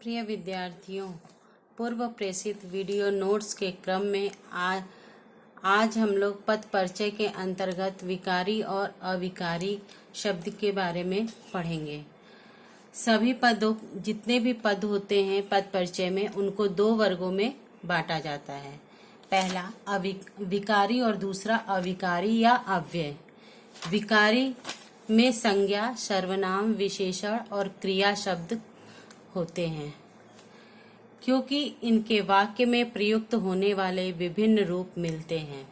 प्रिय विद्यार्थियों, पूर्व प्रेषित वीडियो नोट्स के क्रम में आज हम लोग पद परिचय के अंतर्गत विकारी और अविकारी शब्द के बारे में पढ़ेंगे। सभी पदों जितने भी पद होते हैं पद परिचय में, उनको दो वर्गों में बांटा जाता है। पहला विकारी और दूसरा अविकारी या अव्यय। विकारी में संज्ञा, सर्वनाम, विशेषण और क्रिया शब्द होते हैं, क्योंकि इनके वाक्य में प्रयुक्त होने वाले विभिन्न रूप मिलते हैं।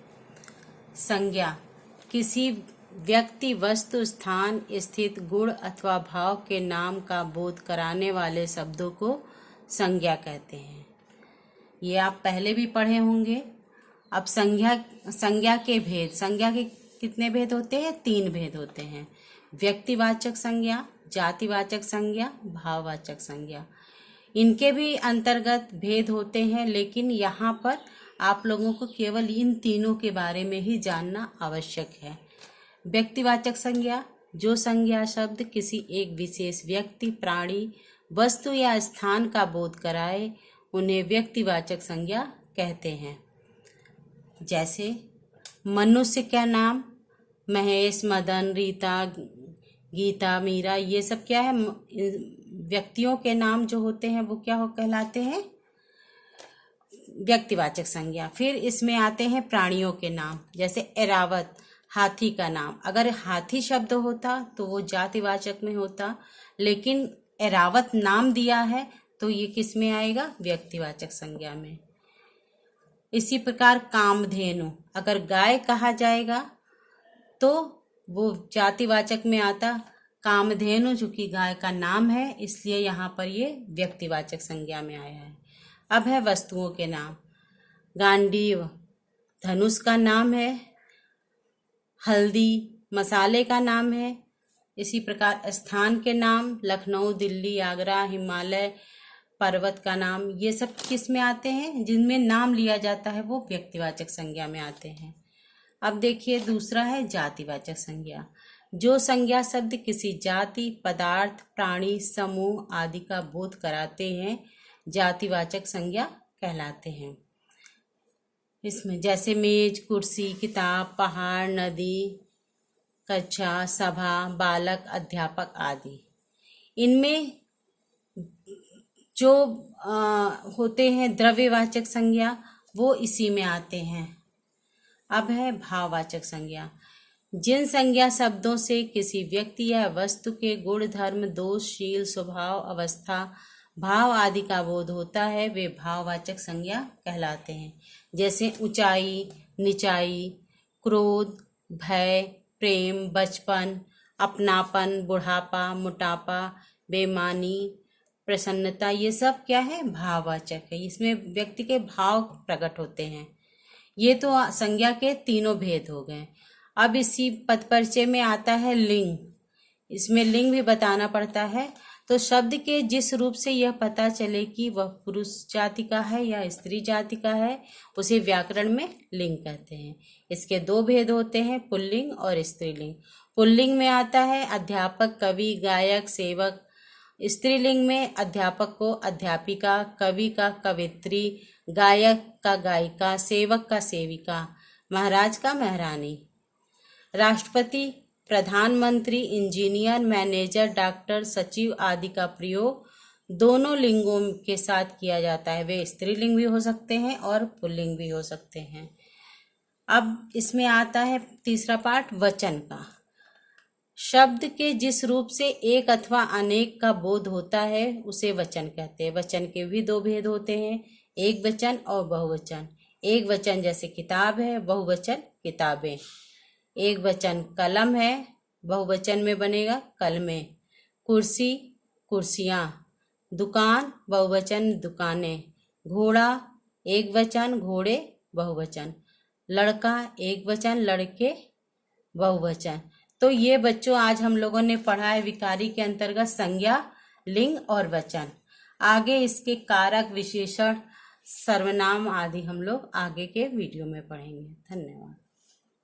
संज्ञा किसी व्यक्ति, वस्तु, स्थान, स्थित, गुण अथवा भाव के नाम का बोध कराने वाले शब्दों को संज्ञा कहते हैं। ये आप पहले भी पढ़े होंगे। अब संज्ञा के भेद। संज्ञा के कितने भेद होते हैं? 3 भेद होते हैं। व्यक्तिवाचक संज्ञा, जातिवाचक संज्ञा, भाववाचक संज्ञा। इनके भी अंतर्गत भेद होते हैं, लेकिन यहाँ पर आप लोगों को केवल इन तीनों के बारे में ही जानना आवश्यक है। व्यक्तिवाचक संज्ञा, जो संज्ञा शब्द किसी एक विशेष व्यक्ति, प्राणी, वस्तु या स्थान का बोध कराए, उन्हें व्यक्तिवाचक संज्ञा कहते हैं। जैसे मनुष्य का नाम महेश, मदन, रीता, गीता, मीरा, ये सब क्या है? व्यक्तियों के नाम जो होते हैं वो क्या कहलाते हैं? व्यक्तिवाचक संज्ञा। फिर इसमें आते हैं प्राणियों के नाम, जैसे एरावत, हाथी का नाम। अगर हाथी शब्द होता तो वो जातिवाचक में होता, लेकिन एरावत नाम दिया है तो ये किस में आएगा? व्यक्तिवाचक संज्ञा में। इसी प्रकार कामधेनु, अगर गाय कहा जाएगा तो वो जातिवाचक में आता। कामधेनु चूंकि गाय का नाम है, इसलिए यहाँ पर ये व्यक्तिवाचक संज्ञा में आया है। अब है वस्तुओं के नाम। गांडीव धनुष का नाम है, हल्दी मसाले का नाम है। इसी प्रकार स्थान के नाम, लखनऊ, दिल्ली, आगरा, हिमालय पर्वत का नाम, ये सब किस में आते हैं? जिनमें नाम लिया जाता है वो व्यक्तिवाचक संज्ञा में आते हैं। अब देखिए दूसरा है जातिवाचक संज्ञा। जो संज्ञा शब्द किसी जाति, पदार्थ, प्राणी, समूह आदि का बोध कराते हैं, जातिवाचक संज्ञा कहलाते हैं। इसमें जैसे मेज, कुर्सी, किताब, पहाड़, नदी, कक्षा, सभा, बालक, अध्यापक आदि। इनमें जो होते हैं द्रव्यवाचक संज्ञा, वो इसी में आते हैं। अब है भाववाचक संज्ञा। जिन संज्ञा शब्दों से किसी व्यक्ति या वस्तु के गुण, धर्म, दोष, शील, स्वभाव, अवस्था, भाव आदि का बोध होता है, वे भाववाचक संज्ञा कहलाते हैं। जैसे ऊंचाई, नीचाई, क्रोध, भय, प्रेम, बचपन, अपनापन, बुढ़ापा, मोटापा, बेईमानी, प्रसन्नता, ये सब क्या है? भाववाचक है। इसमें व्यक्ति के भाव प्रकट होते हैं। ये तो संज्ञा के तीनों भेद हो गए। अब इसी पद परिचय में आता है लिंग। इसमें लिंग भी बताना पड़ता है। तो शब्द के जिस रूप से यह पता चले कि वह पुरुष जाति का है या स्त्री जाति का है, उसे व्याकरण में लिंग कहते हैं। इसके 2 भेद होते हैं, पुल्लिंग और स्त्रीलिंग। पुल्लिंग में आता है अध्यापक, कवि, गायक, सेवक। स्त्रीलिंग में अध्यापक को अध्यापिका, कवि का कवित्री, गायक का गायिका, सेवक का सेविका, महाराज का महारानी। राष्ट्रपति, प्रधानमंत्री, इंजीनियर, मैनेजर, डॉक्टर, सचिव आदि का प्रयोग दोनों लिंगों के साथ किया जाता है। वे स्त्रीलिंग भी हो सकते हैं और पुल्लिंग भी हो सकते हैं। अब इसमें आता है तीसरा पार्ट वचन का। शब्द के जिस रूप से एक अथवा अनेक का बोध होता है उसे वचन कहते हैं। वचन के भी 2 भेद होते हैं, एक वचन और बहुवचन। एक वचन जैसे किताब है, बहुवचन किताबें। एक वचन कलम है, बहुवचन में बनेगा कलमें। कुर्सी, कुर्सियाँ। दुकान, बहुवचन दुकानें। घोड़ा, एक वचन घोड़े, बहुवचन। लड़का, एक वचन लड़के, बहुवचन। तो ये बच्चों आज हम लोगों ने पढ़ा है विकारी के अंतर्गत संज्ञा, लिंग और वचन। आगे इसके कारक, विशेषण, सर्वनाम आदि हम लोग आगे के वीडियो में पढ़ेंगे। धन्यवाद।